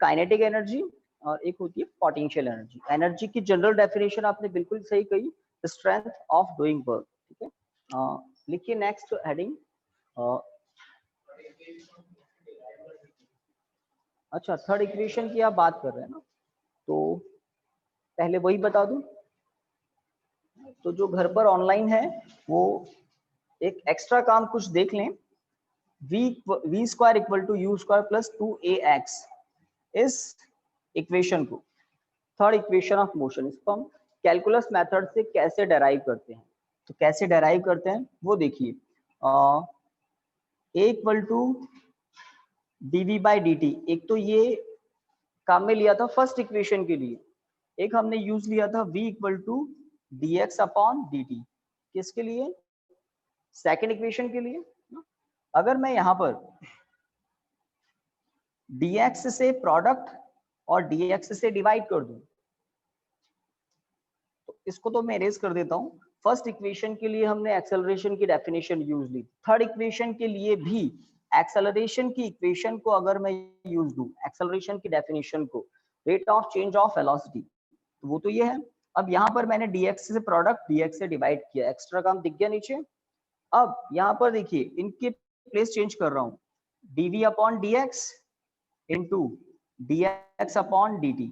Kinetic energy और एक होती है पोटेंशियल एनर्जी। एनर्जी की जनरल डेफिनेशन आपने बिल्कुल सही कही, स्ट्रेंथ ऑफ डूइंग वर्क। ठीक है, लिखिए नेक्स्ट हेडिंग। अच्छा, थर्ड इक्वेशन की आप बात कर रहे हैं ना, तो पहले वही बता दूं। तो जो घर पर ऑनलाइन है वो एक एक्स्ट्रा काम कुछ देख लें। v square equal to u square plus 2ax इस इक्वेशन को, थर्ड इक्वेशन ऑफ मोशन, इसको हम कैलकुलस मेथड से कैसे डेराइव करते हैं। तो कैसे डेराइव करते हैं वो देखिए। a equal to dv by dt, एक तो ये काम में लिया था फर्स्ट इक्वेशन के लिए, एक हमने यूज लिया था v equal to dx upon dt, किसके लिए, सेकेंड इक्वेशन के लिए। अगर मैं यहाँ पर dx से प्रोडक्ट और dx से डिवाइड कर दूं, तो इसको तो मैं इरेज कर देता हूं। फर्स्ट इक्वेशन के लिए हमने एक्सेलरेशन की डेफिनेशन यूज ली, थर्ड इक्वेशन के लिए भी एक्सेलरेशन की इक्वेशन को अगर मैं यूज दूं, एक्सेलरेशन की डेफिनेशन को, rate of change of velocity, तो वो तो ये है। अब यहाँ पर मैंने dx से प्रोडक्ट dx से डिवाइड किया, एक्स्ट्रा काम दिख गया नीचे। अब यहाँ पर देखिए इनके प्लेस चेंज कर रहा हूँ, dv upon dx into dx upon dt,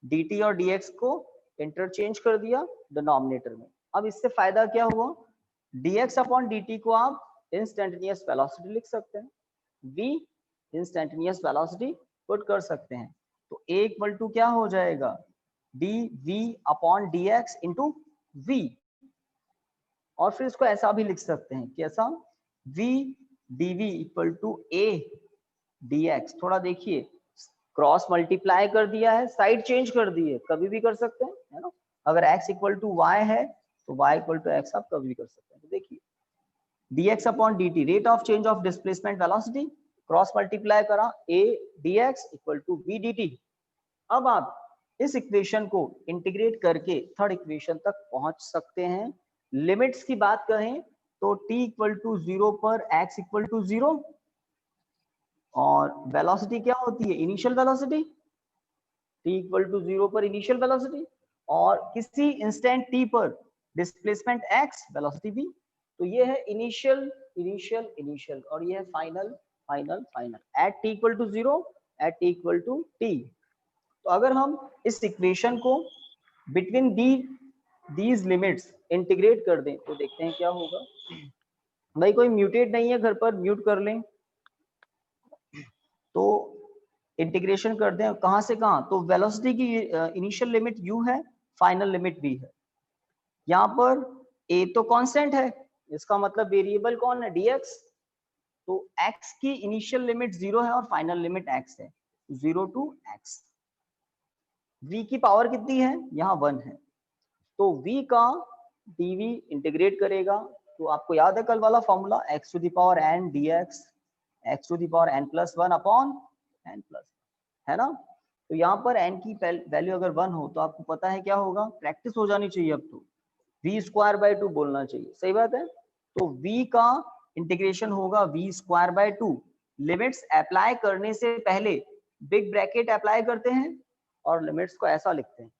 dt और dx को इंटरचेंज कर दिया डिनोमिनेटर में। अब इससे फायदा क्या हुआ, dx अपॉन dt को आप इंस्टेंटेनियस वेलोसिटी लिख सकते हैं, v इंस्टेंटेनियस वेलोसिटी पुट कर सकते हैं। तो a इक्वल टू क्या हो जाएगा, dv upon dx into v, और फिर इसको ऐसा भी लिख सकते हैं, कैसा, v dv equal to a dx। थोड़ा देखिए, क्रॉस मल्टीप्लाई कर दिया है, साइड चेंज कर दी है, कभी भी कर सकते हैं, है ना। अगर x इक्वल टू वाई है तो y इक्वल टू x आप कभी भी कर सकते हैं। तो देखिए dx upon dt, rate of change of displacement velocity, cross multiply करा a dx equal to v dt। अब आप इस इक्वेशन को इंटीग्रेट करके थर्ड इक्वेशन तक पहुंच सकते हैं। लिमिट्स की बात करें तो t इक्वल टू 0 पर x इक्वल टू 0, और वेलोसिटी क्या होती है, initial velocity, t equal to 0 पर इनिशियल वेलोसिटी, और किसी इंस्टेंट t पर डिस्प्लेसमेंट x, वेलोसिटी v। तो ये है इनिशियल इनिशियल इनिशियल, और ये है final final final at t equal to 0, at t equal to t। तो अगर हम इस इक्वेशन को बिटवीन दीज लिमिट्स इंटीग्रेट कर दें तो देखते हैं क्या होगा। भाई कोई म्यूटेट नहीं है घर पर, म्यूट कर लें। तो इंटीग्रेशन कर दें कहां से कहां, तो वेलोसिटी की इनिशियल लिमिट u है, फाइनल लिमिट v है। यहाँ पर a तो कांस्टेंट है, इसका मतलब वेरिएबल कौन है, dx। तो x की इनिशियल लिमिट 0 है और फाइनल लिमिट x है, 0 टू x। v की पावर कितनी है, यहाँ 1 है, तो v का dv इंटीग्रेट करेगा तो आपको याद है कल वाला formula, x to the power n dx, x to the power n plus 1 upon n plus, है ना। तो यहाँ पर n की वैल्यू अगर 1 हो तो आपको पता है क्या होगा, प्रैक्टिस हो जानी चाहिए अब तो, v स्क्वायर बाय 2 बोलना चाहिए, सही बात है। तो v का इंटीग्रेशन होगा v square by 2। Limits apply करने से पहले बिग ब्रैकेट अप्लाई करते हैं और लिमिट्स को ऐसा लिखते हैं,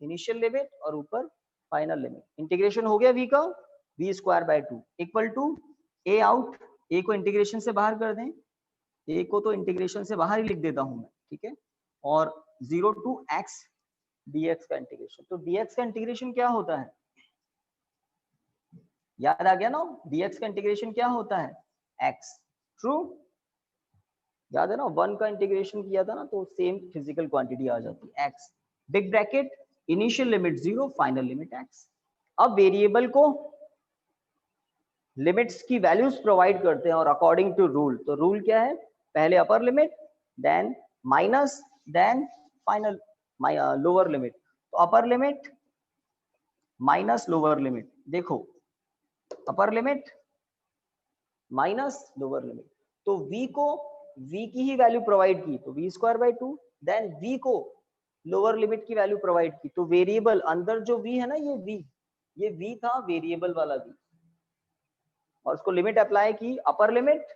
इनिशियल लिमिट और ऊपर फाइनल लिमिट। इंटीग्रेशन हो गया v का, v square by 2 equal to a out, a को इंटीग्रेशन से बाहर कर दें, a को तो इंटीग्रेशन से बाहर ही लिख देता हूं मैं, ठीक है, और 0 टू x dx का इंटीग्रेशन। तो dx का इंटीग्रेशन क्या होता है, याद आ गया ना, dx का इंटीग्रेशन क्या होता है, x, ट्रू, याद है ना, 1 का इंटीग्रेशन किया था ना तो सेम फिजिकल क्वांटिटी आ जाती है, x, big bracket, initial limit 0, final limit x। अब वेरिएबल को लिमिट्स की वैल्यूज प्रोवाइड करते हैं और अकॉर्डिंग टू रूल, तो रूल क्या है, पहले upper limit, then minus, then final lower limit. तो upper limit minus lower limit, देखो upper limit minus lower limit, तो v को v की ही वैल्यू प्रोवाइड की तो v square by 2, then v को लोअर लिमिट की वैल्यू प्रोवाइड की, तो वेरिएबल अंदर जो v है ना, ये v था वेरिएबल वाला v, और उसको लिमिट अप्लाई की, upper limit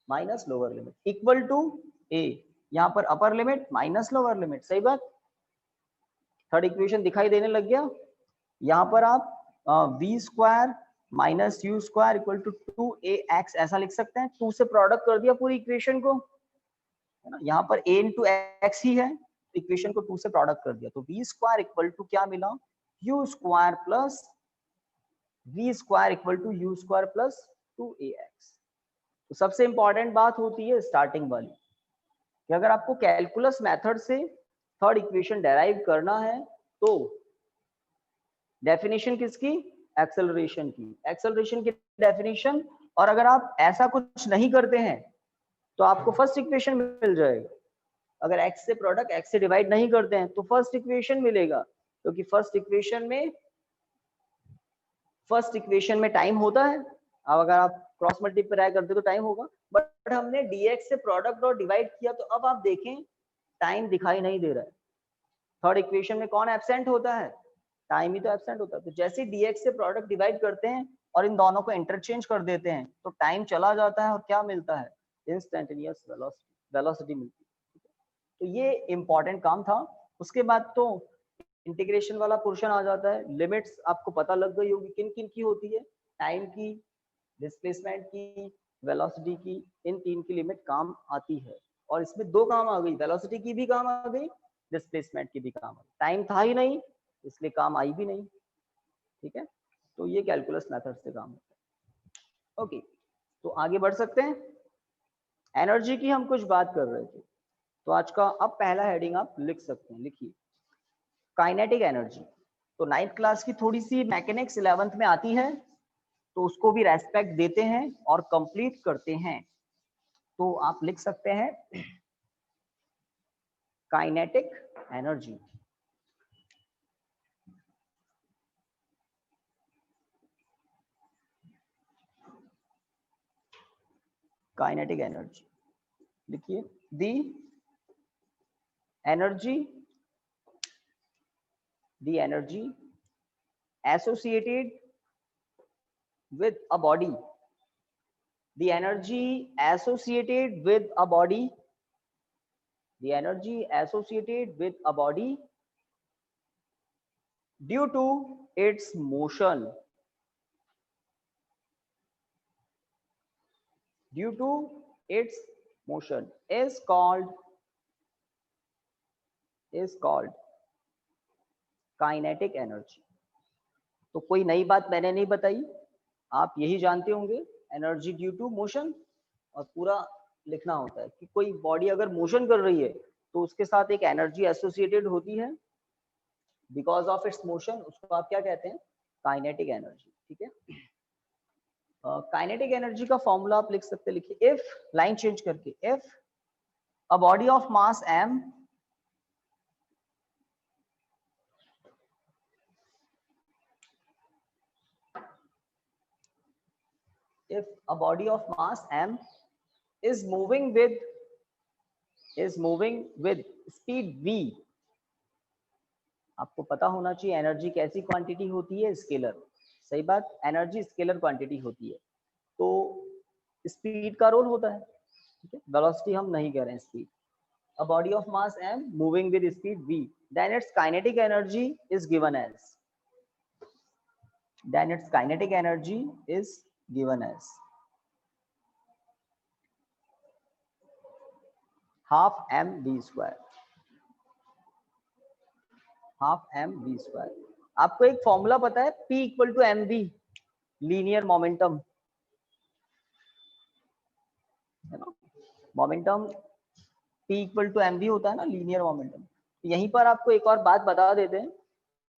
minus lower limit equal to a, यहाँ पर upper limit minus lower limit, सही बात। थर्ड इक्वेशन दिखाई देने लग गया। यहाँ पर आप v square minus u square equal to 2ax ऐसा लिख सकते हैं। 2 से प्रोडक्ट कर दिया पूरी इक्वेशन को, है ना। यहाँ पर a इंटू एक्स ही है, इक्वेशन को 2 से प्रोडक्ट कर दिया, तो v स्क्वायर इक्वल टू क्या मिला, u square plus v square equal to u square plus 2ax। तो सबसे इंपॉर्टेंट बात होती है स्टार्टिंग वाली, कि अगर आपको कैलकुलस मेथड से थर्ड इक्वेशन डेराइव करना है तो डेफिनेशन किसकी, एक्सेलरेशन की, एक्सेलरेशन की डेफिनेशन। और अगर आप ऐसा कुछ नहीं करते हैं तो आपको फर्स्ट इक्वेशन मिल जाएगा। अगर x से प्रोडक्ट x से डिवाइड नहीं करते हैं तो फर्स्ट इक्वेशन मिलेगा, क्योंकि फर्स्ट इक्वेशन में टाइम होता है। अब अगर आप क्रॉस मल्टीप्लाई करते तो टाइम होगा, बट हमने dx से प्रोडक्ट और डिवाइड किया, तो अब आप देखें टाइम दिखाई नहीं दे रहा है। थर्ड इक्वेशन में कौन एब्सेंट होता है, टाइम ही तो एब्सेंट होता है। तो जैसे dx से प्रोडक्ट डिवाइड करते हैं और इन दोनों को इंटरचेंज कर देते हैं तो टाइम चला जाता है और क्या मिलता है, इंस्टेंटेनियस वेलोसिटी मिलती है। तो ये इंपॉर्टेंट काम था। उसके बाद तो इंटीग्रेशन वाला पोर्शन आ जाता है। लिमिट्स आपको पता लग गई होगी किन किन की होती है, टाइम की, डिस्प्लेसमेंट की, वेलोसिटी की, इन तीन की लिमिट काम आती है। और इसमें दो काम आ गई, वेलोसिटी की भी काम आ गई, डिस्प्लेसमेंट की भी काम आ गई। टाइम था ही नहीं इसलिए काम आई भी नहीं, ठीक है। तो ये कैलकुलस मेथड से काम होता है। ओके, तो आगे बढ़ सकते हैं। एनर्जी की हम कुछ बात कर रहे थे, तो आज का अब पहला हेडिंग आप लिख सकते हैं, लिखिए काइनेटिक एनर्जी। तो 9th क्लास की थोड़ी सी मैकेनिक्स 11th में आती है, तो उसको भी रेस्पेक्ट देते हैं और कंप्लीट करते हैं। तो आप लिख सकते हैं काइनेटिक एनर्जी। काइनेटिक एनर्जी लिखिए, दी energy associated with a body, the energy associated with a body, the energy associated with a body due to its motion, due to its motion is called kinetic energy. तो कोई नई बात मैंने नहीं बताई, आप यही जानते होंगे, एनर्जी ड्यू टू मोशन। और पूरा लिखना होता है कि कोई बॉडी अगर मोशन कर रही है तो उसके साथ एक एनर्जी एसोसिएटेड होती है, बिकॉज ऑफ इट्स मोशन, उसको आप क्या कहते हैं, काइनेटिक एनर्जी, ठीक है। काइनेटिक एनर्जी का फॉर्मूला आप लिख सकते हैं, लिखिए, इफ, लाइन चेंज करके, if a body of mass m if a body of mass m is moving with speed v, आपको पता होना चाहिए एनर्जी कैसी क्वांटिटी होती है, स्केलर, सही बात, एनर्जी स्केलर क्वांटिटी होती है, तो स्पीड का रोल होता है, ठीक है। वेलोसिटी हम नहीं कह रहे हैं, speed. a body of mass m moving with speed v, then its kinetic energy is given as half mv square, आपको एक फॉर्मूला पता है, p equal to mv, linear momentum, है ना। Momentum p equal to mv होता है ना, linear momentum. यहीं पर आपको एक और बात बता देते हैं,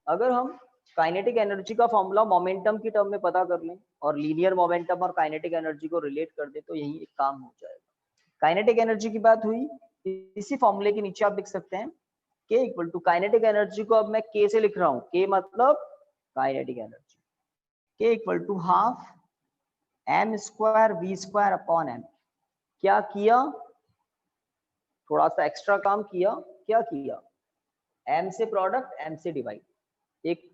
अगर हम काइनेटिक एनर्जी का फॉर्मूला मोमेंटम की टर्म में पता कर लें और लीनियर मोमेंटम और काइनेटिक एनर्जी को रिलेट कर दे तो यही एक काम हो जाएगा। काइनेटिक एनर्जी की बात हुई, इसी फॉर्मूले के नीचे आप लिख सकते हैं K equal to kinetic energy को अब मैं K से लिख रहा हूँ, K मतलब kinetic energy, K equal to half m square v square upon m। क्या किया, थोड़ा सा एक्स्ट्रा काम किया, क्या किया, m से प्रोडक्ट m से डिवाइड, एक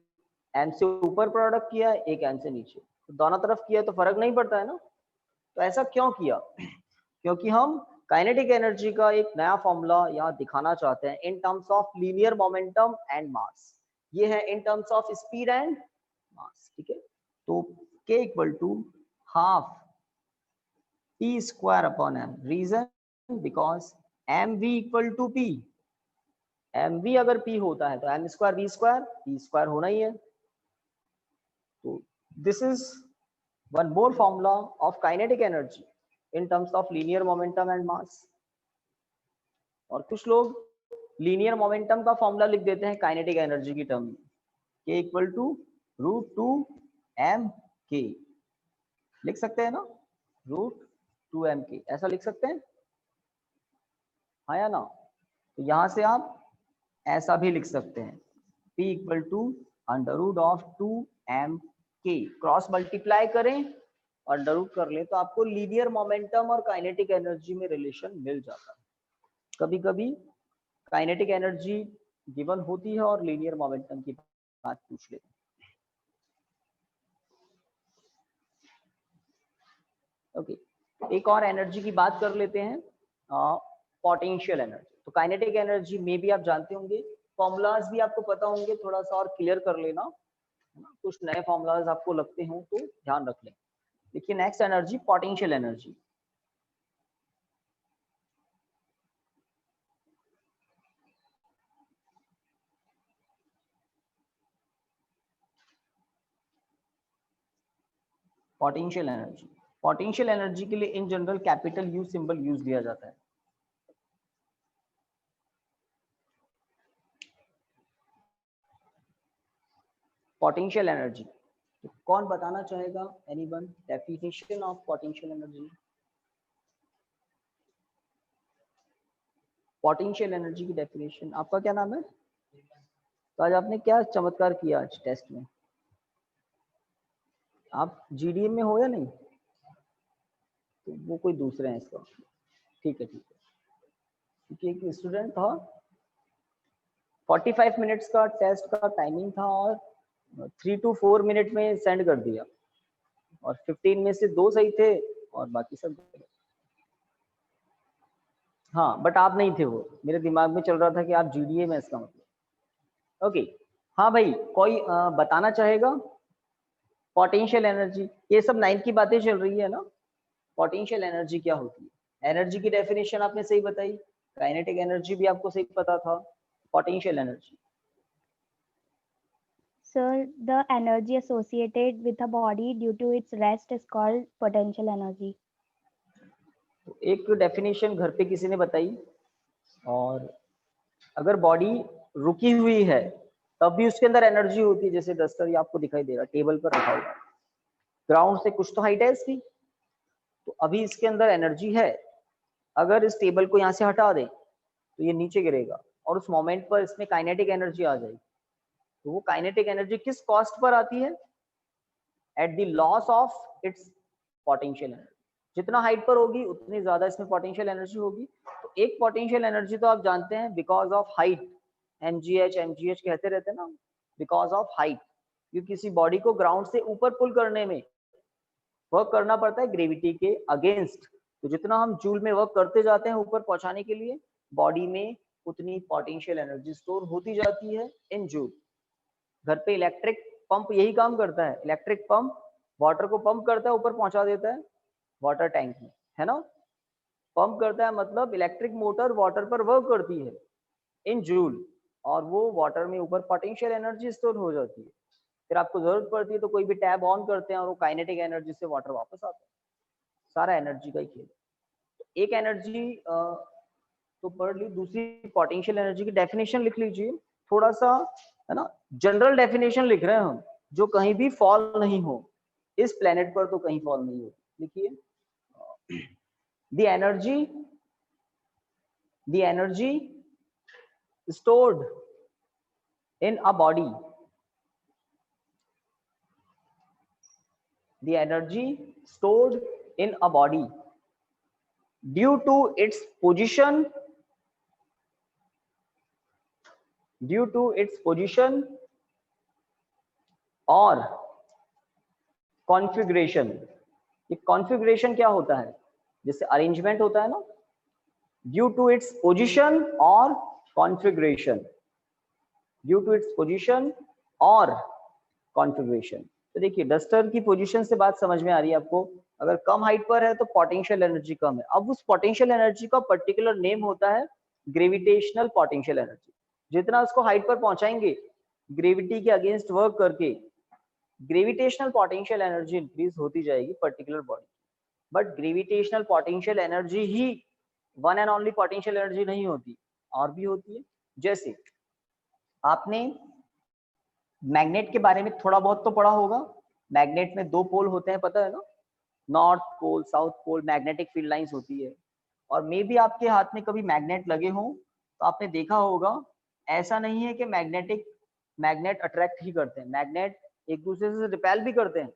m से ऊपर प्रोडक्ट किया, एक m से नीचे, तो दोनों तरफ किया तो फर्क नहीं पड़ता है ना। तो ऐसा क्यों किया, क्योंकि हम काइनेटिक एनर्जी का एक नया फॉर्मूला यहाँ दिखाना चाहते हैं in terms of linear momentum and mass. ये है in terms of speed and mass, ठीक है। तो k equal to half p square upon m। Reason because mv equal to p। mv अगर p होता है तो m square v square p square होना ही है। तो this is one more formula of kinetic energy in terms of linear momentum and mass. और कुछ लोग लीनियर मोमेंटम का फॉर्मूला लिख देते हैं काइनेटिक एनर्जी की टर्म में, k equal to √2m k लिख सकते हैं ना, √2m k ऐसा लिख सकते हैं, हाँ या ना। तो यहां से आप ऐसा भी लिख सकते हैं, p equal to √2m k। Cross multiply करें और अंडर रूट कर लें तो आपको लीनियर मोमेंटम और काइनेटिक एनर्जी में रिलेशन मिल जाता है। कभी कभी काइनेटिक एनर्जी गिवन होती है और लीनियर मोमेंटम की बात पूछ लेते हैं। ओके, एक और एनर्जी की बात कर लेते हैं, पोटेंशियल एनर्जी। तो काइनेटिक एनर्जी में भी आप जानते होंगे, फॉर्मूलाज भी आपको पता होंगे, थोड़ा सा और क्लियर कर लेना, है ना। कुछ नए फॉर्मूलाज आपको लगते हो तो ध्यान रख लें। देखिए next energy potential energy. Potential energy, potential energy के लिए in general capital you symbol use किया जाता है। पोटेंशियल एनर्जी तो कौन बताना चाहेगा, anyone, definition of potential energy. Potential energy की डेफिनेशन, आपका क्या नाम है? तो आज आपने क्या चमत्कार किया आज टेस्ट में? आप जीडीएम में हो या नहीं? तो वो कोई दूसरे हैं इसका, ठीक है ठीक है। क्योंकि एक स्टूडेंट था, 45 मिनट्स का टेस्ट का टाइमिंग था और 3 to 4 मिनट में सेंड कर दिया, और 15 में से 2 सही थे और बाकी सब। हाँ बट आप नहीं थे, वो मेरे दिमाग में चल रहा था कि आप जीडीए में, इसका मतलब। ओके, हाँ भाई, कोई बताना चाहेगा पोटेंशियल एनर्जी? ये सब 9th की बातें चल रही है ना। पोटेंशियल एनर्जी क्या होती है? एनर्जी की डेफिनेशन आपने सही बताई, काइनेटिक एनर्जी भी आपको सही पता था, potential energy. Sir, the energy associated with a body due to its rest is called potential energy. तो एक डेफिनेशन घर पे किसी ने बताई, और अगर बॉडी रुकी हुई है तब भी उसके अंदर एनर्जी होती है। जैसे डस्टर ये आपको दिखाई दे रहा, टेबल पर रखा हुआ, ग्राउंड से कुछ तो हाइट है इसकी, तो अभी इसके अंदर एनर्जी है। अगर इस टेबल को यहाँ से हटा दे तो ये नीचे गिरेगा, और उस मोमेंट पर इसमें काइनेटिक एनर्जी आ जाएगी। तो वो काइनेटिक एनर्जी किस कॉस्ट पर आती है? At the loss of its potential energy. जितना हाइट पर होगी उतनी ज्यादा इसमें पोटेंशियल एनर्जी होगी। तो एक पोटेंशियल एनर्जी तो आप जानते हैं बिकॉज ऑफ हाइट, mgh कहते रहते हैं ना, बिकॉज ऑफ हाइट। क्योंकि किसी बॉडी को ग्राउंड से ऊपर पुल करने में वर्क करना पड़ता है ग्रेविटी के अगेंस्ट। तो जितना हम जूल में वर्क करते जाते हैं ऊपर पहुंचाने के लिए, बॉडी में उतनी पोटेंशियल एनर्जी स्टोर होती जाती है इन जूल। घर पे इलेक्ट्रिक पंप यही काम करता है। इलेक्ट्रिक पंप वाटर को पंप करता है, ऊपर पहुंचा देता है वाटर टैंक में, है ना। पंप करता है मतलब इलेक्ट्रिक मोटर वाटर पर वर्क करती है इन जूल, और वो वाटर में ऊपर पोटेंशियल एनर्जी स्टोर हो जाती है। फिर आपको जरूरत पड़ती है तो कोई भी टैब ऑन करते हैं और वो काइनेटिक एनर्जी से वाटर वापस आता है। सारा एनर्जी का ही खेल। एक एनर्जी तो पढ़ ली, दूसरी पोटेंशियल एनर्जी की डेफिनेशन लिख लीजिए थोड़ा सा, है ना। जनरल डेफिनेशन लिख रहे हैं हम, जो कहीं भी फॉल नहीं हो, इस प्लेनेट पर तो कहीं फॉल नहीं हो। लिखिए, the energy stored in a body, the energy stored in a body due to its position, or configuration। ये कॉन्फ़िगरेशन क्या होता है? जैसे अरेंजमेंट होता है ना, ड्यू टू इट्स पोजिशन और configuration, due to its position और कॉन्फ़िगरेशन। तो देखिए डस्टर की पोजीशन से बात समझ में आ रही है आपको, अगर कम हाइट पर है तो पोटेंशियल एनर्जी कम है। अब उस पोटेंशियल एनर्जी का पर्टिकुलर नेम होता है ग्रेविटेशनल पोटेंशियल एनर्जी। जितना उसको हाइट पर पहुंचाएंगे ग्रेविटी के अगेंस्ट वर्क करके, ग्रेविटेशनल पोटेंशियल एनर्जी इंक्रीज होती जाएगी particular body. But gravitational potential energy he one and only potential energy नहीं होती, और भी होती है। जैसे आपने मैग्नेट के बारे में थोड़ा बहुत तो पढ़ा होगा, मैग्नेट में दो पोल होते हैं, पता है ना, north pole south pole, magnetic field lines होती है। और मे भी आपके हाथ में कभी मैग्नेट लगे हों तो आपने देखा होगा, ऐसा नहीं है कि मैग्नेट अट्रैक्ट ही करते हैं, मैग्नेट एक दूसरे से रिपेल भी करते हैं।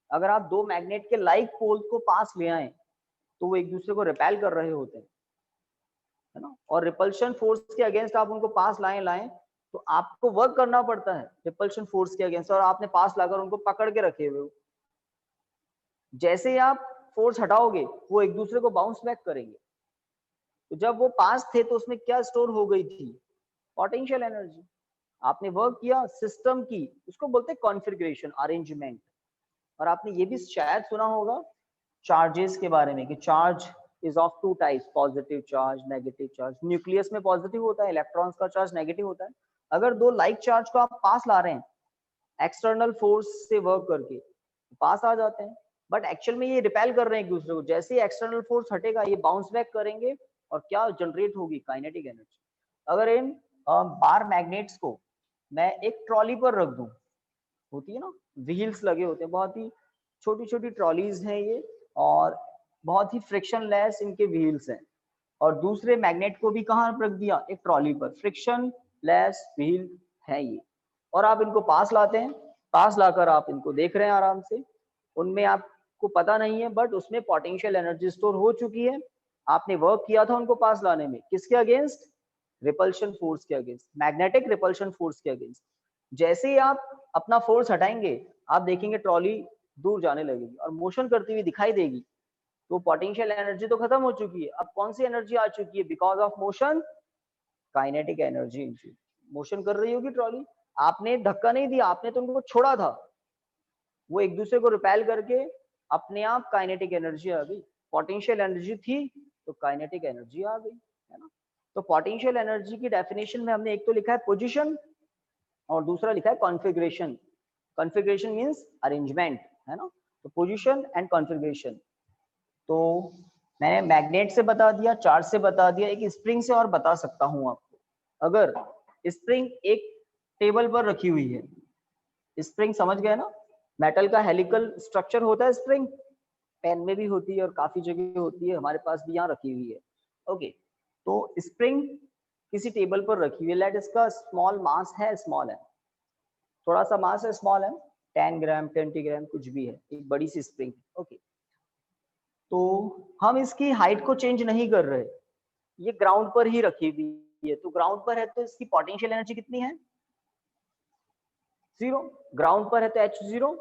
अगर आप दो मैग्नेट के लाइक पोल को पास ले आए तो वो एक दूसरे को रिपेल कर रहे होते हैं, है ना। और रिपल्शन फोर्स के अगेंस्ट आप उनको पास लाएं तो आपको वर्क करना पड़ता है रिपल्शन फोर्स के अगेंस्ट, और आपने पास लाकर उनको पकड़ के रखे हुए हो। जैसे ही आप फोर्स हटाओगे वो एक दूसरे को बाउंस बैक करेंगे। तो जब वो पास थे तो उसमें क्या स्टोर हो गई थी, पोटेंशियल एनर्जी। आपने वर्क किया सिस्टम की, उसको बोलते हैं कॉन्फ़िगरेशन, अरेंजमेंट। और आपने ये भी शायद सुना होगा चार्जेस के बारे में कि charge is of two types, positive charge, negative charge. Nucleus में पॉजिटिव होता है, इलेक्ट्रॉन्स का चार्ज नेगेटिव होता है। अगर दो लाइक चार्ज को आप पास ला रहे हैं एक्सटर्नल फोर्स से वर्क करके, पास आ जाते हैं, बट एक्चुअल में ये रिपेल कर रहे हैं एक दूसरे को। जैसे ही एक्सटर्नल फोर्स हटेगा ये बाउंस बैक करेंगे और क्या जनरेट होगी, काइनेटिक एनर्जी। अगर इन बार मैग्नेट्स को मैं एक ट्रॉली पर रख दूं, होती है ना, व्हील्स लगे होते हैं, बहुत ही छोटी छोटी ट्रॉलीज हैं ये, और बहुत ही फ्रिक्शन लेस इनके व्हील्स हैं। और दूसरे मैग्नेट को भी कहाँ रख दिया, एक ट्रॉली पर, फ्रिक्शन लेस व्हील है ये। और आप इनको पास लाते हैं, पास लाकर आप इनको देख रहे हैं आराम से, उनमें आपको पता नहीं है बट उसमें पोटेंशियल एनर्जी स्टोर हो चुकी है। आपने वर्क किया था उनको पास लाने में, किसके अगेंस्ट, रिपल्शन फोर्स के अगेंस्ट, मैग्नेटिक रिपल्शन फोर्स के अगेंस्ट। जैसे ही आप अपना फोर्स हटाएंगे आप देखेंगे ट्रॉली दूर जाने लगेगी और मोशन करती हुई दिखाई देगी। तो पोटेंशियल एनर्जी तो खत्म हो चुकी है, अब कौन सी एनर्जी आ चुकी है, because of motion, kinetic energy. Motion कर रही होगी ट्रॉली, आपने धक्का नहीं दिया, आपने तो उनको छोड़ा था, वो एक दूसरे को रिपेल करके अपने आप काइनेटिक एनर्जी आ गई। पोटेंशियल एनर्जी थी तो काइनेटिक एनर्जी आ गई, है ना। तो पोटेंशियल एनर्जी की डेफिनेशन में हमने एक तो लिखा है पोजीशन और दूसरा लिखा है कॉन्फ़िगरेशन। कॉन्फ़िगरेशन मींस अरेंजमेंट, है ना। तो पोजीशन एंड कॉन्फ़िगरेशन। तो मैंने मैग्नेट से बता दिया, चार्ज से बता दिया, एक स्प्रिंग से और बता सकता हूं आपको। अगर स्प्रिंग एक टेबल पर रखी हुई है, स्प्रिंग समझ गए ना, मेटल का हेलिकल स्ट्रक्चर होता है स्प्रिंग, पेन में भी होती है और काफी जगह होती है, हमारे पास भी यहाँ रखी हुई है। ओके, तो स्प्रिंग किसी टेबल पर रखी हुई है, लेट इसका स्मॉल मास है, स्मॉल है, थोड़ा सा मास है, स्मॉल है, 10 ग्राम 20 ग्राम कुछ भी है, एक बड़ी सी स्प्रिंग। ओके, तो हम इसकी हाइट को चेंज नहीं कर रहे, ये ग्राउंड पर ही रखी हुई है। तो ग्राउंड पर है तो इसकी पोटेंशियल एनर्जी कितनी है, 0। ग्राउंड पर है तो H0।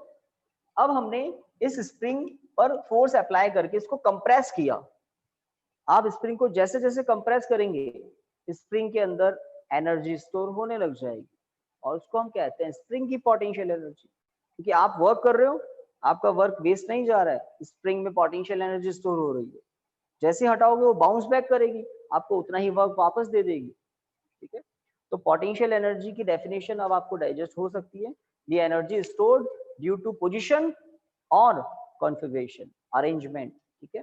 अब हमने इस स्प्रिंग पर फोर्स अप्लाई करके इसको कंप्रेस किया। आप स्प्रिंग को जैसे जैसे कंप्रेस करेंगे स्प्रिंग के अंदर एनर्जी स्टोर होने लग जाएगी, और उसको हम कहते हैं स्प्रिंग की पोटेंशियल एनर्जी। क्योंकि आप वर्क कर रहे हो, आपका वर्क वेस्ट नहीं जा रहा है, स्प्रिंग में पोटेंशियल एनर्जी स्टोर हो रही है। जैसे हटाओगे वो बाउंस बैक करेगी, आपको उतना ही वर्क वापस दे देगी, ठीक है। तो पोटेंशियल एनर्जी की डेफिनेशन अब आपको डाइजेस्ट हो सकती है, the energy stored due to position और कॉन्फ़िगरेशन, अरेंजमेंट, ठीक है।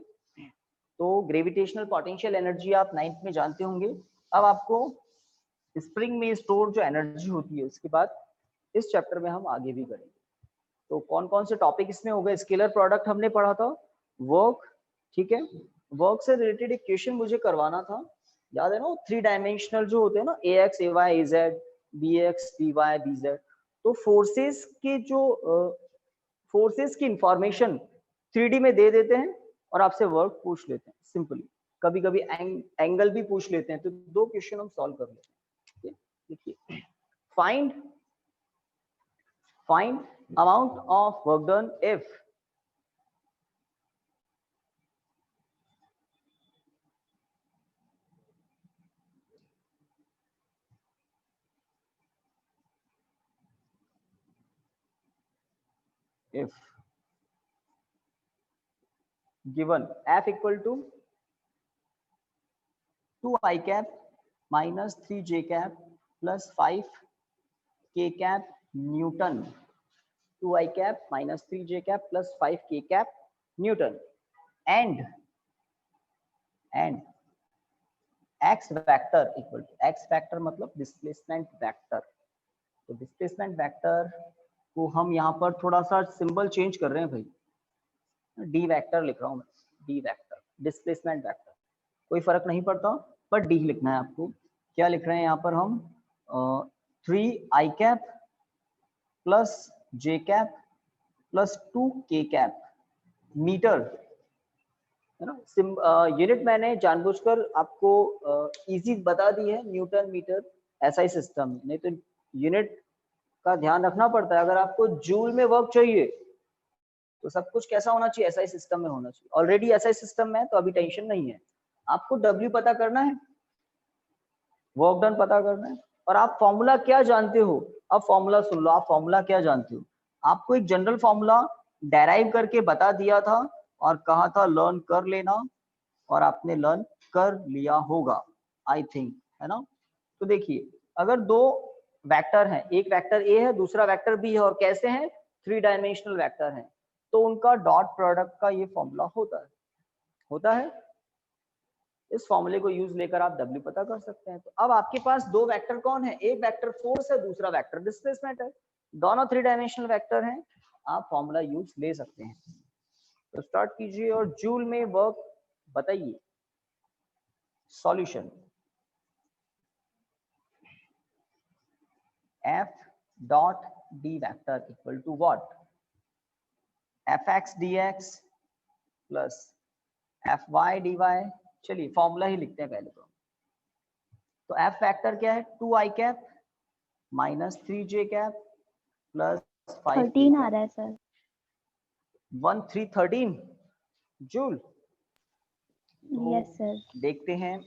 तो ग्रेविटेशनल पोटेंशियल एनर्जी आप 9th में जानते होंगे। अब आपको स्प्रिंग में स्टोर जो एनर्जी होती है उसके बाद इस चैप्टर में हम आगे भी करेंगे। तो कौन कौन से टॉपिक इसमें हो गए, स्केलर प्रोडक्ट हमने पढ़ा था, वर्क, ठीक है। वर्क से रिलेटेड एक क्वेश्चन मुझे करवाना था, याद है ना, 3 डायमेंशनल जो होते हैं ना, ax ay az bx by bz। तो फोर्सेस के जो फोर्सेस की इंफॉर्मेशन 3D में दे देते हैं और आपसे वर्क पूछ लेते हैं सिंपली, कभी कभी एंगल भी पूछ लेते हैं। तो 2 क्वेश्चन हम सॉल्व कर लेते हैं। देखिए, find amount of work done if if given f equal to 2 I cap minus 3 j cap plus 5 k cap Newton, 2 I cap minus 3 j cap plus 5 k cap Newton, and x vector equal to, x vector मतलब displacement vector. तो displacement vector को हम यहाँ पर थोड़ा सा symbol change कर रहे हैं भाई, डी वेक्टर लिख रहा हूँ मैं, डी वेक्टर डिस्प्लेसमेंट वेक्टर, कोई फर्क नहीं पड़ता पर डी लिखना है आपको। क्या लिख रहे हैं यहाँ पर हम 3 I cap plus j cap plus 2 k cap metre, है ना। यूनिट मैंने जानबूझकर आपको इजी बता दी है, न्यूटन मीटर एसआई सिस्टम, नहीं तो यूनिट का ध्यान रखना पड़ता है। अगर आपको जूल में वर्क चाहिए तो सब कुछ कैसा होना चाहिए, एसआई सिस्टम में होना चाहिए। ऑलरेडी एसआई सिस्टम में है तो अभी टेंशन नहीं है, आपको डब्ल्यू पता करना है, वर्क डन पता करना है, और आप फॉर्मूला क्या जानते हो। अब फॉर्मूला सुन लो, आप फॉर्मूला क्या जानते हो। आपको एक जनरल फॉर्मूला डेराइव करके बता दिया था और कहा था लर्न कर लेना, और आपने लर्न कर लिया होगा आई थिंक, है ना। तो देखिए अगर दो वेक्टर हैं, एक वेक्टर ए है दूसरा वेक्टर बी है, और कैसे हैं, 3 डायमेंशनल वेक्टर हैं, तो उनका डॉट प्रोडक्ट का ये फॉर्मूला होता है। इस फॉर्मूले को यूज लेकर आप W पता कर सकते हैं। तो अब आपके पास दो वेक्टर कौन है, एक वेक्टर फोर्स है दूसरा वेक्टर डिस्प्लेसमेंट है, दोनों 3 डायमेंशनल वेक्टर हैं, आप फॉर्मूला यूज ले सकते हैं। तो स्टार्ट कीजिए और जूल में वर्क बताइए। Solution f dot d vector equal to what, fx dx plus fy dy। चलिए फॉर्मूला ही लिखते हैं पहले तो f फैक्टर क्या है, 2 I cap minus 3 j cap plus 5 13 आ रहा है सर, 1 3 13 जूल। तो यस सर। देखते हैं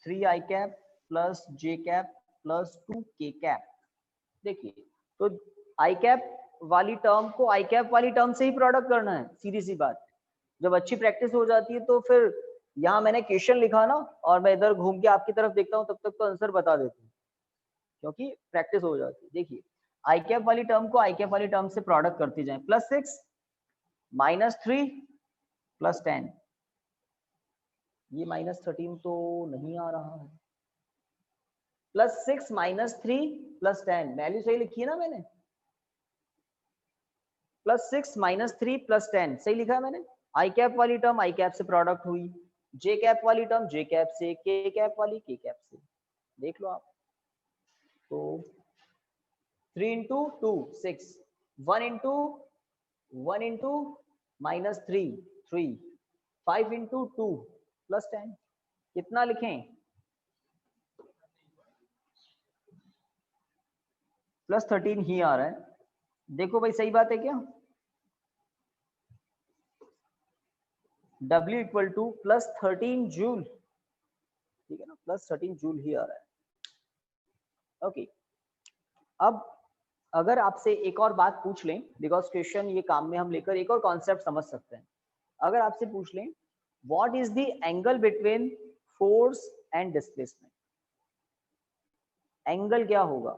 3 I cap plus j cap plus 2 k cap. देखिए तो I कैप वाली टर्म को I कैप वाली टर्म से ही प्रोडक्ट करना है, सीधी सी बात। जब अच्छी प्रैक्टिस हो जाती है तो फिर यहाँ मैंने क्वेश्चन लिखा ना, और मैं इधर घूम के आपकी तरफ देखता हूँ, तब तक तो आंसर बता देता हूँ, क्योंकि प्रैक्टिस हो जाती है। देखिए आई कैप वाली टर्म को आई कैप वाली टर्म से प्रोडक्ट करते जाएं, प्लस 6 माइनस 3 प्लस 10, ये माइनस 13 तो नहीं आ रहा है, प्लस 6 माइनस 3 प्लस 10, वैल्यू सही लिखी है ना मैंने, प्लस 6 माइनस 3 प्लस 10 सही लिखा है मैंने। आई कैप वाली टर्म आई कैप से प्रोडक्ट हुई, जे कैप वाली टर्म जे कैप से, के कैप वाली के कैप से, देख लो आप। तो 3 into 2 6, 1 into minus 3 3, 5 into 2 plus 10, कितना लिखें, प्लस 13 ही आ रहा है। देखो भाई सही बात है क्या, W equal two plus 13 joule, ठीक है ना, प्लस 13 जूल ही आ रहा है। ओके अब अगर आपसे एक और बात पूछ लें, बिकॉज क्वेश्चन ये काम में हम लेकर एक और कॉन्सेप्ट समझ सकते हैं। अगर आपसे पूछ लें what is the angle between force and displacement, angle क्या होगा,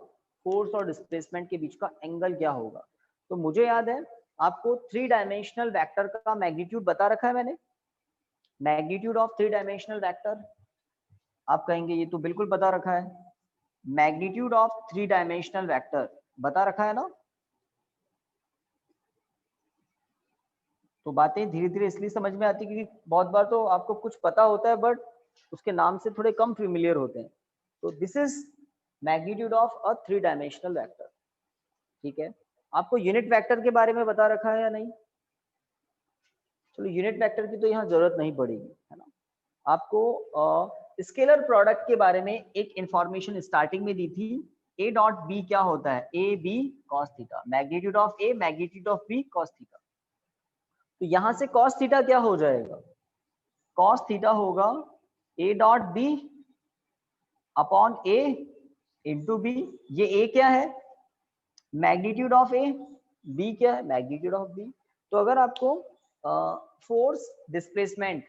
फोर्स और डिस्प्लेसमेंट के बीच का एंगल क्या होगा। तो मुझे याद है आपको 3 डायमेंशनल वेक्टर का मैग्नीट्यूड बता रखा है मैंने, मैग्नीट्यूड ऑफ 3 डायमेंशनल वेक्टर, आप कहेंगे ये तो बिल्कुल बता रखा है, मैग्नीट्यूड ऑफ 3 डायमेंशनल वेक्टर बता रखा है ना। तो बातें धीरे धीरे इसलिए समझ में आती है क्योंकि बहुत बार तो आपको कुछ पता होता है बट उसके नाम से थोड़े कम फेमिलियर होते हैं। तो this is magnitude of a 3 dimensional vector, ठीक है। आपको यूनिट वेक्टर के बारे में बता रखा है या नहीं, चलो यूनिट वेक्टर की तो यहाँ जरूरत नहीं पड़ेगी, है ना। आपको स्केलर प्रोडक्ट के बारे में एक इंफॉर्मेशन स्टार्टिंग में दी थी, ए डॉट बी क्या होता है, A B cos theta, magnitude of A magnitude of B cos theta. तो यहां से कॉस थीटा क्या हो जाएगा, कॉस थीटा होगा A dot B upon A into B, ये ए क्या है मैग्नीट्यूड ऑफ ए, बी क्या है मैग्नीट्यूड ऑफ बी, तो अगर आपको फोर्स डिस्प्लेसमेंट,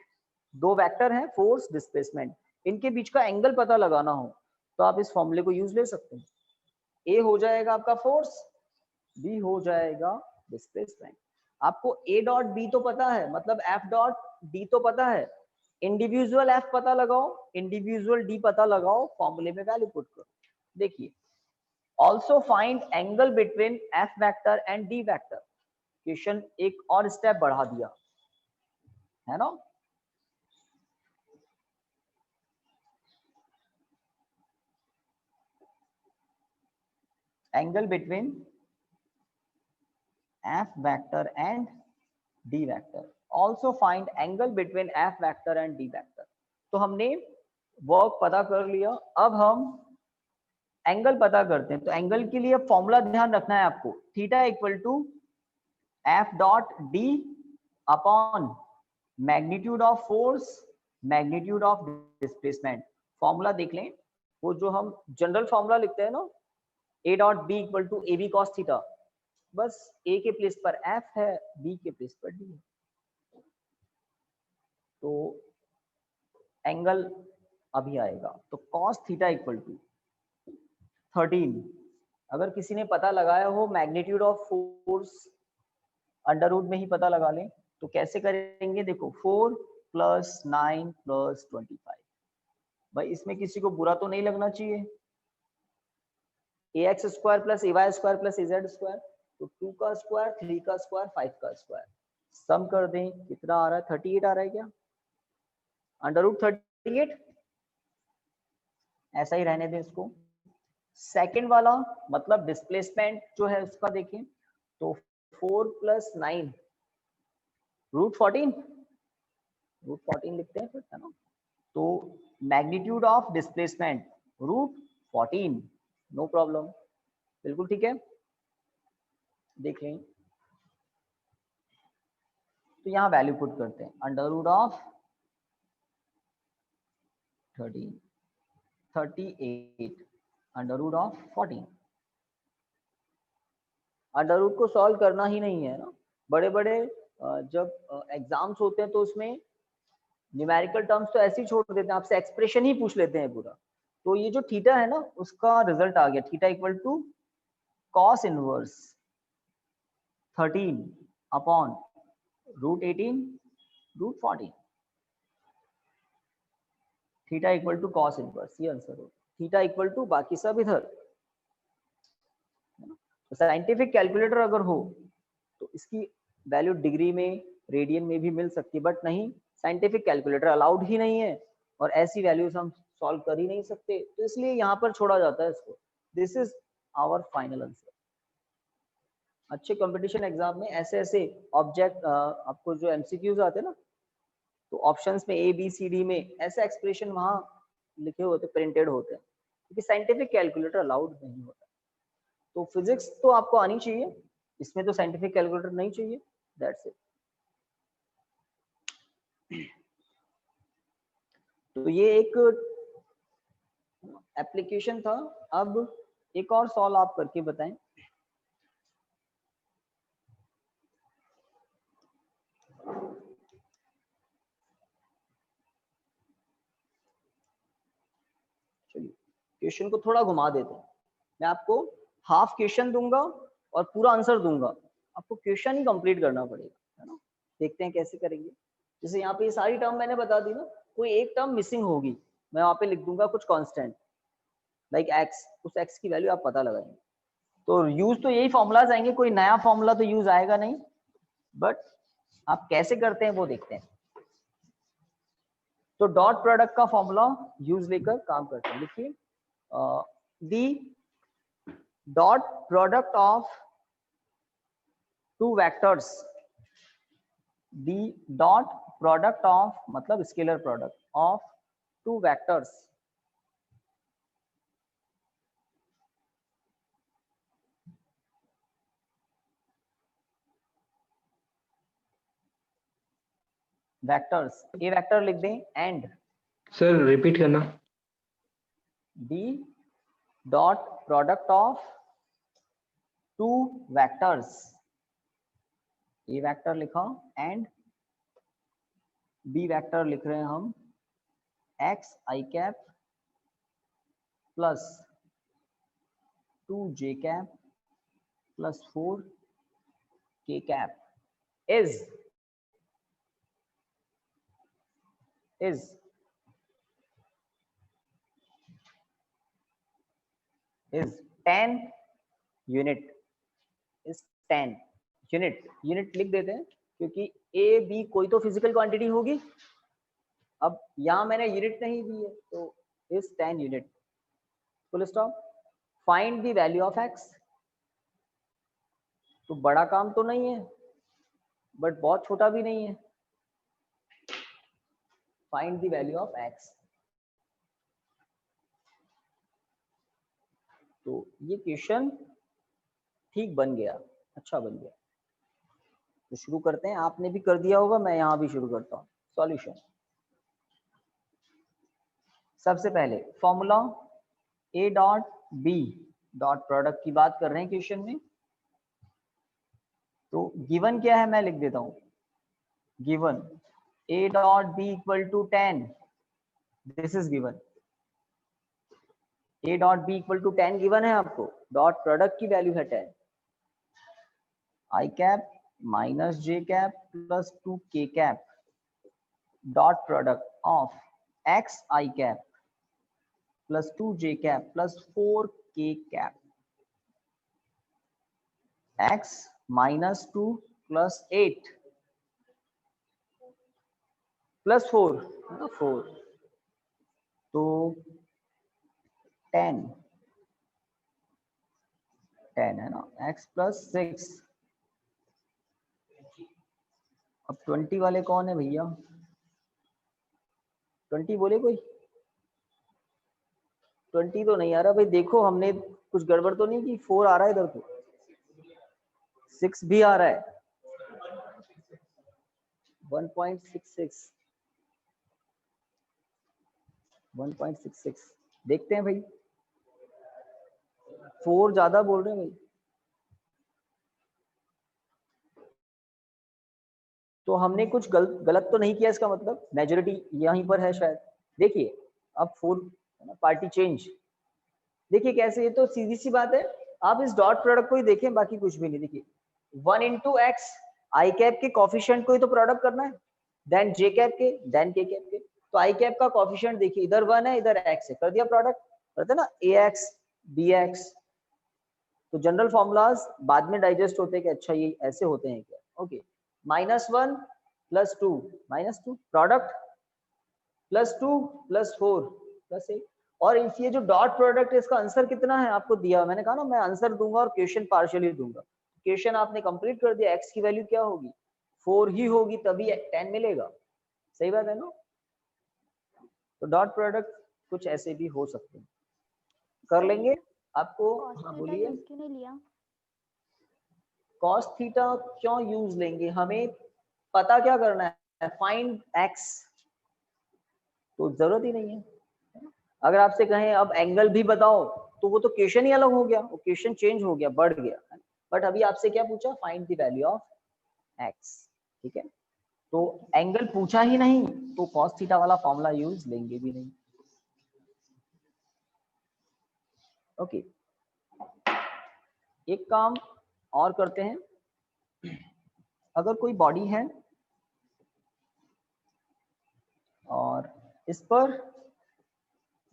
दो वेक्टर हैं फोर्स डिस्प्लेसमेंट, इनके बीच का एंगल पता लगाना हो तो आप इस फॉर्मूले को यूज ले सकते हैं। ए हो जाएगा आपका फोर्स, बी हो जाएगा डिस्प्लेसमेंट। आपको ए डॉट बी तो पता है, मतलब एफ डॉट डी तो पता है, इंडिविजुअल एफ पता लगाओ, इंडिविजुअल डी पता लगाओ, फॉर्मूले में वैल्यू पुट करो। देखिए, also find angle between F vector and D vector. Question एक और स्टेप बढ़ा दिया है ना। Angle between F vector and D vector, also find angle between F vector and D vector. तो हमने वर्क पता कर लिया, अब हम एंगल पता करते हैं। तो एंगल के लिए फॉर्मूला ध्यान रखना है आपको, theta equal to F dot D upon magnitude of force magnitude of displacement. Formula देख लें, वो जो हम जनरल फॉर्मूला लिखते हैं ना, A dot B equal to A B cos theta, बस ए के प्लेस पर एफ है, बी के प्लेस पर डी है। तो एंगल अभी आएगा, तो कॉस थीटा इक्वल टू 13। अगर किसी ने पता लगाया हो magnitude of force, under root में ही पता लगा लें। तो कैसे करेंगे, देखो 4 + 9 + 25। भाई इसमें किसी को बुरा तो नहीं लगना चाहिए, ax² + ay² + az², तो 2 का स्क्वायर, 3 का स्क्वायर, 5 का स्क्वायर, सम कर दें, कितना आ रहा है, 38 आ रहा है क्या, √38, ऐसा ही रहने दें इसको। सेकंड वाला मतलब डिस्प्लेसमेंट जो है उसका देखें, तो 4 + 9 √14, √14 लिखते हैं फिर, है ना। तो magnitude of displacement √14, no problem, बिल्कुल ठीक है। देख लें, तो यहाँ वैल्यू पुट करते हैं, √13 38 √14। अंडर रूट को सॉल्व करना ही नहीं है ना। बड़े बड़े जब एग्जाम्स होते हैं तो उसमें न्यूमेरिकल टर्म्स तो ऐसे ही छोड़ देते हैं, आपसे एक्सप्रेशन ही पूछ लेते हैं पूरा। तो ये जो थीटा है ना, उसका रिजल्ट आ गया, theta equal to cos inverse 13 upon √18 √14, theta equal to cos inverse, ये आंसर हो। थीटा इक्वल टू बाकी सब इधर, तो साइंटिफिक कैलकुलेटर अगर हो तो इसकी वैल्यू डिग्री में, रेडियन में भी मिल सकती है, बट नहीं, साइंटिफिक कैलकुलेटर अलाउड ही नहीं है, और ऐसी वैल्यूज हम सॉल्व कर ही नहीं सकते, तो इसलिए यहाँ पर छोड़ा जाता है इसको। This is our final answer. अच्छे कंपटीशन एग्जाम में ऐसे ऐसे ऑब्जेक्ट आपको जो एमसीक्यूज आते हैं ना, तो ऑप्शंस में ए बी सी डी में ऐसे एक्सप्रेशन वहाँ लिखे होते, प्रिंटेड होते हैं, क्योंकि साइंटिफिक कैलकुलेटर अलाउड नहीं होता। तो फिजिक्स तो आपको आनी चाहिए, इसमें तो साइंटिफिक कैलकुलेटर नहीं चाहिए, दैट्स इट। तो ये एक एप्लीकेशन था। अब एक और सॉल्व आप करके बताएं। चलिए क्वेश्चन को थोड़ा घुमा देते हैं, मैं आपको हाफ क्वेश्चन दूंगा और पूरा आंसर दूंगा, आपको क्वेश्चन ही कंप्लीट करना पड़ेगा, है ना। देखते हैं कैसे करेंगे। जैसे यहाँ पे ये सारी टर्म मैंने बता दी ना, कोई एक टर्म मिसिंग होगी, मैं वहां पे लिख दूंगा कुछ कांस्टेंट लाइक एक्स, उस एक्स की वैल्यू आप पता लगाएंगे। तो यूज तो यही फॉर्मूलाज आएंगे, कोई नया फॉर्मूला तो यूज आएगा नहीं, बट आप कैसे करते हैं वो देखते हैं। तो डॉट प्रोडक्ट का फॉर्मूला यूज लेकर काम करते हैं। लिखिए, the dot product of two vectors, the dot product of मतलब scalar product of two vectors vectors, A vector लिख दें एंड सर रिपीट करना, the dot product of two vectors A vector लिखा एंड बी वेक्टर लिख रहे हैं हम x I cap plus 2j cap plus 4k cap is is 10 unit, is 10 unit. Unit लिख देते हैं क्योंकि ए बी कोई तो फिजिकल क्वांटिटी होगी। अब यहां मैंने यूनिट नहीं दी है तो is 10 unit. Full stop. Find the value of x. तो बड़ा काम तो नहीं है बट बहुत छोटा भी नहीं है। Find the value of x. तो ये क्वेश्चन ठीक बन गया, अच्छा बन गया। तो शुरू करते हैं। आपने भी कर दिया होगा, मैं यहां भी शुरू करता हूं। सॉल्यूशन। सबसे पहले formula A dot B dot product की बात कर रहे हैं क्वेश्चन में। तो गिवन क्या है मैं लिख देता हूं। Given A dot B equal to 10, this is given. A dot B equal to 10 given है आपको। डॉट प्रोडक्ट की वैल्यू है 10। I cap minus J cap plus 2k cap dot product of x I cap plus 2j cap plus 4k cap. x minus 2 plus 8 plus 4 तो 10 है ना। x plus 6। अब 20 वाले कौन है भैया? 20 बोले कोई? 20 तो नहीं आ रहा भाई। देखो हमने कुछ गड़बड़ तो नहीं की। 4 आ रहा है इधर तो, 6 भी आ रहा है। 1.66 देखते हैं भाई। 4 ज्यादा बोल रहे हैं भाई। तो हमने कुछ गलत तो नहीं किया, इसका मतलब मेजॉरिटी यहीं पर है शायद। देखिए अब 4 पार्टी चेंज। देखिए कैसे, ये तो सीधी सी बात है। आप इस डॉट प्रोडक्ट को ही देखें, बाकी कुछ भी नहीं। देखिए 1 इंटू एक्स आई कैप के कॉफिशिएंट को ही तो प्रोडक्ट करना है, देन जे कैप के, देन के कैप के। तो आई कैप का कॉफिशिएंट देखिए, इधर 1 है इधर x है, कर दिया प्रोडक्ट। करते ना ax bx। तो जनरल फॉर्मूलाज बाद में डाइजेस्ट होते हैं कि अच्छा ये ऐसे होते हैं क्या। Okay, -1 plus 2 -2 product plus 2 plus 4 plus 8। और ये जो डॉट प्रोडक्ट है इसका आंसर कितना है आपको दिया। मैंने कहा ना मैं आंसर दूंगा और क्वेश्चन पार्शियली दूंगा। क्वेश्चन आपने कंप्लीट कर दिया। x की वैल्यू क्या होगी? 4 ही होगी, तभी 10 मिलेगा। सही बात है ना। तो डॉट प्रोडक्ट कुछ ऐसे भी हो सकते हैं, कर लेंगे आपको। हाँ बोलिए। कॉस थीटा क्यों यूज लेंगे? हमें पता क्या करना है, फाइंड एक्स। तो जरूरत ही नहीं है। अगर आपसे कहें अब एंगल भी बताओ तो वो तो क्वेश्चन ही अलग हो गया, वो क्वेश्चन चेंज हो गया, बढ़ गया। बट अभी आपसे क्या पूछा? Find the value of x. ठीक है, तो एंगल पूछा ही नहीं तो कॉस थीटा वाला फॉर्मूला यूज लेंगे भी नहीं। ओके, एक काम और करते हैं। अगर कोई बॉडी है और इस पर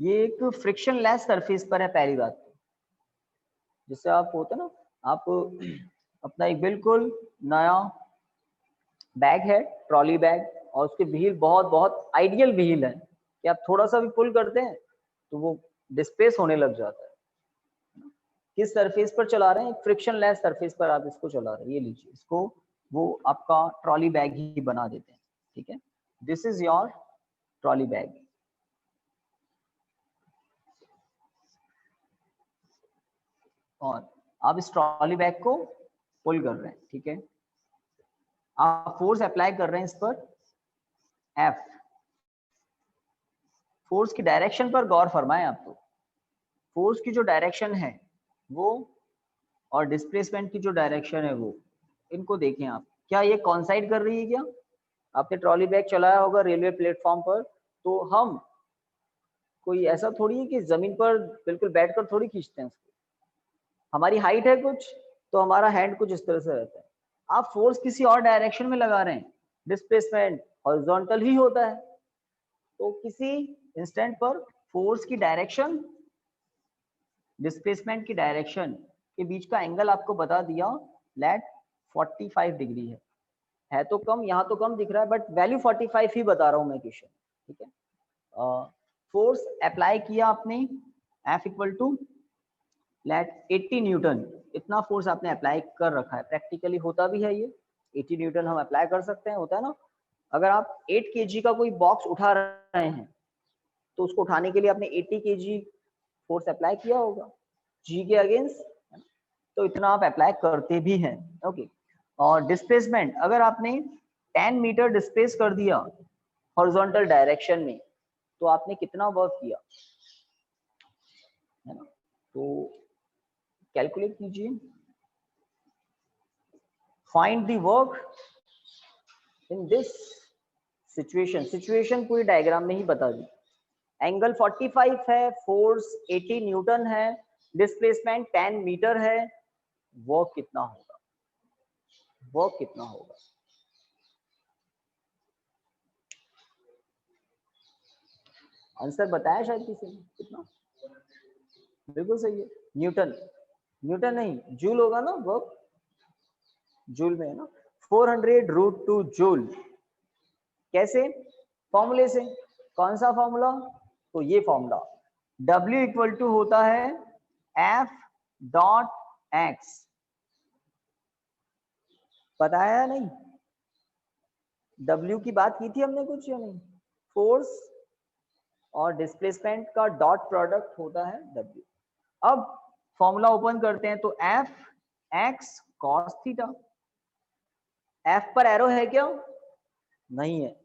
ये एक फ्रिक्शन लेस सरफेस पर है, पहली बात जिससे आप होते ना, आप अपना एक बिल्कुल नया बैग है, ट्रॉली बैग, और उसके व्हील बहुत बहुत आइडियल व्हील है कि आप थोड़ा सा भी पुल करते हैं तो वो डिस्प्लेस होने लग जाता है। किस सरफेस पर चला रहे हैं? एक फ्रिक्शन लेस सरफेस पर आप इसको चला रहे हैं। ये लीजिए, इसको वो आपका ट्रॉली बैग ही बना देते हैं। ठीक है, this is your trolley bag. और आप इस ट्रॉली बैग को पुल कर रहे हैं। ठीक है, आप फोर्स अप्लाई कर रहे हैं इस पर, F। फोर्स की डायरेक्शन पर गौर फरमाएं आप। तो फोर्स की जो डायरेक्शन है वो और डिस्प्लेसमेंट की जो डायरेक्शन है वो, इनको देखें आप। क्या ये कॉन्साइड कर रही है क्या? आपने ट्रॉली बैग चलाया होगा रेलवे प्लेटफॉर्म पर, तो हम कोई ऐसा थोड़ी है कि जमीन पर बिल्कुल बैठकर थोड़ी खींचते हैं उसको। हमारी हाइट है कुछ, तो हमारा हैंड कुछ इस तरह से रहता है। आप फोर्स किसी और डायरेक्शन में लगा रहे हैं, डिस्प्लेसमेंट हॉरिजॉन्टल ही होता है, तो किसी इंस्टेंट पर फोर्स की डायरेक्शन डिस्प्लेसमेंट की डायरेक्शन के बीच का एंगल आपको बता दिया, लेट 45 डिग्री है तो कम, यहाँ तो कम दिख रहा है बट वैल्यू 45 ही बता रहा हूँ मैं क्वेश्चन, ठीक है। फोर्स अप्लाई किया आपने, F equal to let 80 newton, इतना फोर्स आपने अप्लाई कर रखा है, प्रैक्टिकली होता भी है ये 80 न्यूटन हम अप्लाई कर सकते हैं, होता है ना। अगर आप 8 kg का कोई बॉक्स उठा रहे हैं तो उसको उठाने के लिए आपने 80 kg फोर्स अप्लाई किया होगा जी के अगेंस्ट, तो इतना आप अप्लाई करते भी हैं, ओके। और डिस्प्लेसमेंट अगर आपने 10 मीटर डिस्प्लेस कर दिया हॉरिजॉन्टल डायरेक्शन में, तो आपने कितना वर्क किया, है ना। तो कैलकुलेट कीजिए, find the work in this situation. Situation पूरी डायग्राम में ही बता दी। एंगल 45 है, फोर्स 80 न्यूटन है, डिस्प्लेसमेंट 10 मीटर है, वर्क कितना होगा, वर्क कितना होगा। आंसर बताया शायद किसी ने, कितना, बिल्कुल सही है, न्यूटन, न्यूटन नहीं जूल होगा ना, वर्क जूल में है ना, 400√2 जूल। कैसे, फॉर्मूले से, कौन सा फॉर्मूला, तो ये फॉर्मूला W इक्वल टू होता है F.x, बताया नहीं, W की बात की थी हमने कुछ या नहीं, फोर्स और डिस्प्लेसमेंट का डॉट प्रोडक्ट होता है W। अब फॉर्मूला ओपन करते हैं तो F(x cos थीटा), F पर एरो है क्या, नहीं है,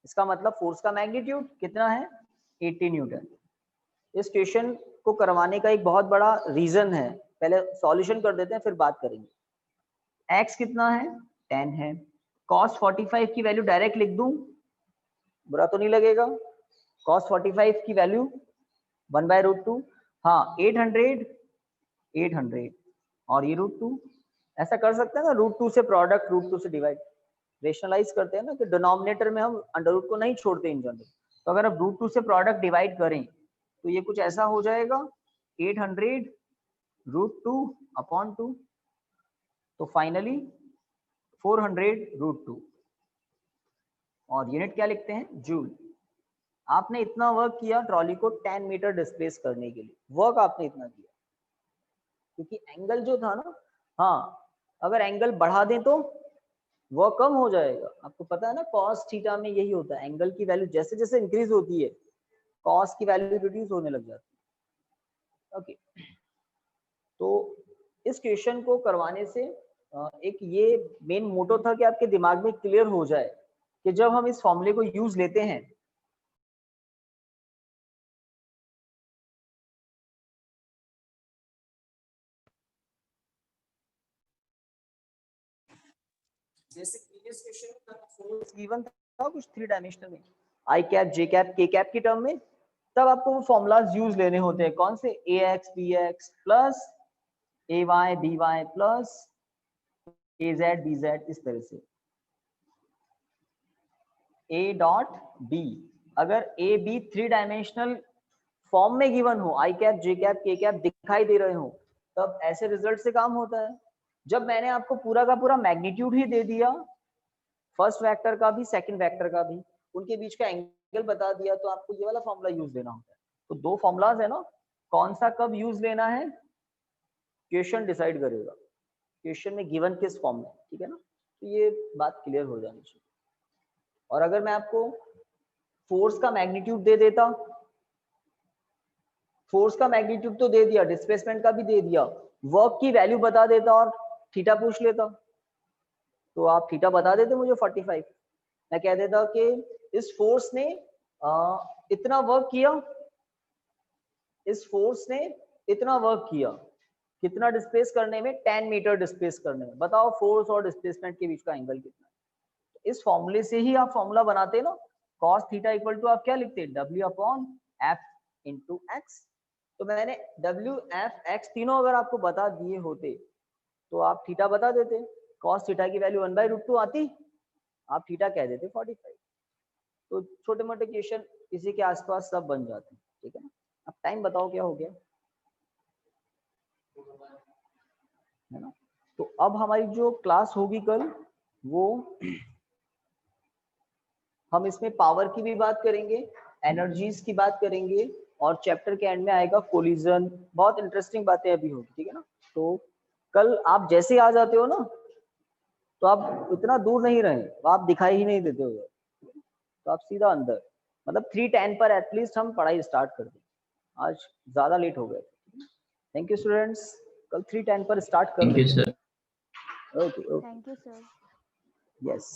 इसका मतलब फोर्स का मैग्नीट्यूड कितना है 80 न्यूटन। इस क्वेश्चन को करवाने का एक बहुत बड़ा रीजन है, पहले सॉल्यूशन कर देते हैं फिर बात करेंगे। x कितना है 10 है, cos 45 की वैल्यू डायरेक्ट लिख दूं, बुरा तो नहीं लगेगा, cos 45 की वैल्यू 1/√2, हाँ 800 और ये √2, ऐसा कर सकते हैं ना, √2 से प्रोडक्ट √2 से डिवाइड, रेशनलाइज करते हैं ना कि डिनोमिनेटर में हम अंडर को नहीं छोड़ते इन जनरल, तो अगर आप √2 से प्रोडक्ट डिवाइड करें तो ये कुछ ऐसा हो जाएगा 800√2/2, तो फाइनली 400√2, और यूनिट क्या लिखते हैं, जूल। आपने इतना वर्क किया ट्रॉली को 10 मीटर डिस्प्लेस करने के लिए, वर्क आपने इतना किया, क्योंकि एंगल जो था ना, हाँ अगर एंगल बढ़ा दें तो वर्क कम हो जाएगा, आपको पता है ना cos थीटा में यही होता है, एंगल की वैल्यू जैसे जैसे इंक्रीज होती है cos की वैल्यू रिड्यूस होने लग जाती है, ओके। तो इस क्वेश्चन को करवाने से एक ये मेन मोटो था कि आपके दिमाग में क्लियर हो जाए कि जब हम इस फॉर्मूले को यूज लेते हैं जैसे प्रीवियस क्वेश्चन में फोर्स गिवन था कुछ 3 डायमेंशनल में, आई कैप जे कैप के कैप की टर्म में, तब आपको वो फॉर्मूलाज यूज लेने होते हैं, कौन से, ax bx plus ay by plus az bz, इस तरह से a डॉट b, अगर a b 3 डायमेंशनल फॉर्म में गिवन हो, आई कैप जे कैप के कैप दिखाई दे रहे हो, तब ऐसे रिजल्ट से काम होता है। जब मैंने आपको पूरा का पूरा मैग्नीट्यूड ही दे दिया, फर्स्ट वेक्टर का भी सेकंड वेक्टर का भी, उनके बीच का एंगल बता दिया, तो आपको ये वाला फॉर्मूला यूज लेना होता है। तो 2 फॉर्मूलाज है ना, कौन सा कब यूज लेना है क्वेश्चन डिसाइड करेगा, क्वेश्चन में गिवन किस फॉर्म में, ठीक है ना, तो ये बात क्लियर हो जानी चाहिए। और अगर मैं आपको फोर्स का मैग्नीट्यूड दे देता, फोर्स का मैग्नीट्यूड तो दे दिया, डिस्प्लेसमेंट का भी दे दिया, वर्क की वैल्यू बता देता और थीटा पूछ लेता, तो आप थीटा बता देते मुझे 45, मैं कह देता कि इस फोर्स ने इतना वर्क किया, इस फोर्स ने इतना वर्क किया, कितना डिस्प्लेस करने में? 10 मीटर डिस्प्लेस करने में। बताओ फोर्स और डिस्प्लेसमेंट के बीच का एंगल कितना है? इस फॉर्मूले से ही आप फॉर्मूला बनाते हैं ना, cos थीटा इक्वल टू आप क्या लिखते हैं? W upon F into x. तो मैंने W F X तीनों अगर आपको बता दिए होते तो आप थीटा बता देते। cos थीटा की वैल्यू 1/√2 आती, आप थीटा कह देते 45। तो छोटे मोटे क्वेश्चन इसी के आसपास सब बन जाते हैं, ठीक है ना। अब टाइम बताओ क्या हो गया, है ना। तो अब हमारी जो क्लास होगी कल, वो हम इसमें पावर की भी बात करेंगे, एनर्जीज की बात करेंगे, और चैप्टर के एंड में आएगा कोलिजन। बहुत इंटरेस्टिंग बातें अभी होगी, ठीक है ना। तो कल आप जैसे आ जाते हो ना, तो आप इतना दूर नहीं रहे, तो आप दिखाई ही नहीं देते हो, तो आप सीधा अंदर, मतलब 3:10 पर एटलीस्ट हम पढ़ाई स्टार्ट कर दें। आज ज्यादा लेट हो गए। थैंक यू स्टूडेंट्स, कल 3:10 पर स्टार्ट कर थैंक यू दें। Sir. Okay okay, Thank you, sir. Yes.